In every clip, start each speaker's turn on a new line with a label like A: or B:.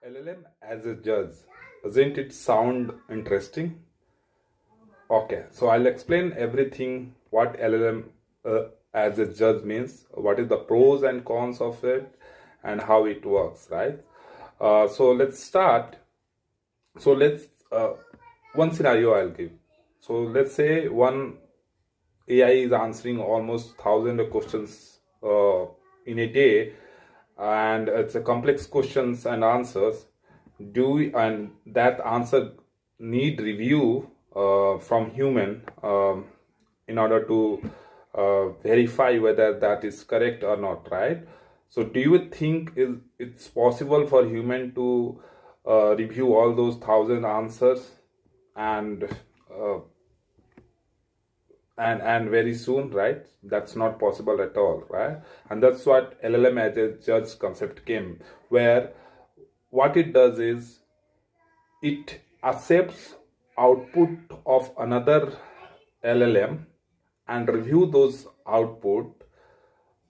A: LLM as a judge. Doesn't it sound interesting? Okay, so I'll explain everything what LLM as a judge means, what is the pros and cons of it, and how it works, right? So let's start. So let's one scenario I'll give. So let's say one AI is answering almost thousand of questions in a day, and it's a complex questions and answers. And that answer need review from human in order to verify whether that is correct or not, right? So do you think it's possible for human to review all those thousand answers and uh, and very soon, right? That's not possible at all, right? And that's what LLM as a judge concept came, where what it does is it accepts output of another LLM and review those output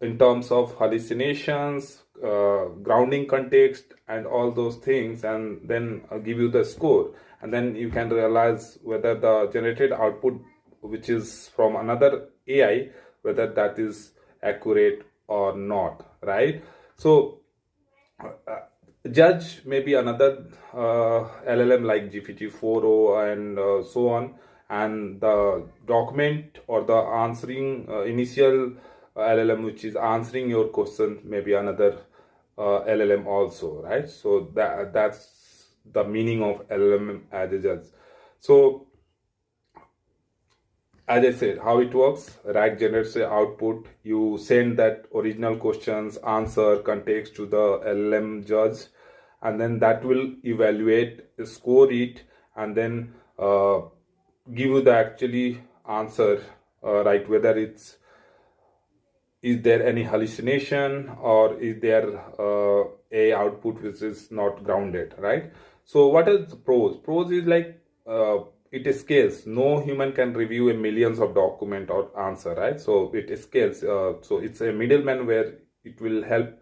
A: in terms of hallucinations, grounding context, and all those things, and then give you the score. And then you can realize whether the generated output, which is from another AI, whether that is accurate or not, right? So, judge maybe another LLM like GPT-4o and so on, and the document or the answering initial LLM which is answering your question maybe another LLM also, right? So that's the meaning of LLM as a judge. So as I said, how it works, RAG generates the output. You send that original questions, answer, context to the LLM judge, and then that will evaluate, score it, and then give you the actually answer, right? Whether it's is there any hallucination or is there a output which is not grounded, right? So what is pros is like it scales. No human can review a millions of document or answer, right? So it scales, so it's a middleman where it will help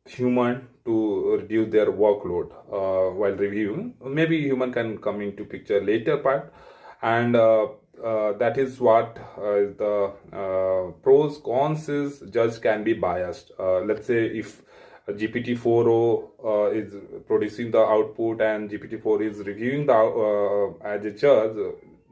A: human to reduce their workload while reviewing. Maybe human can come into picture later part, and that is what the pros cons is. Judge can be biased. Let's say if GPT-4o is producing the output and GPT-4 is reviewing the as a judge,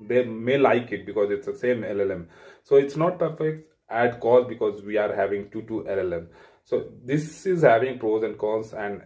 A: they may like it because it's the same LLM. So it's not perfect at cost because we are having two LLM. So this is having pros and cons, and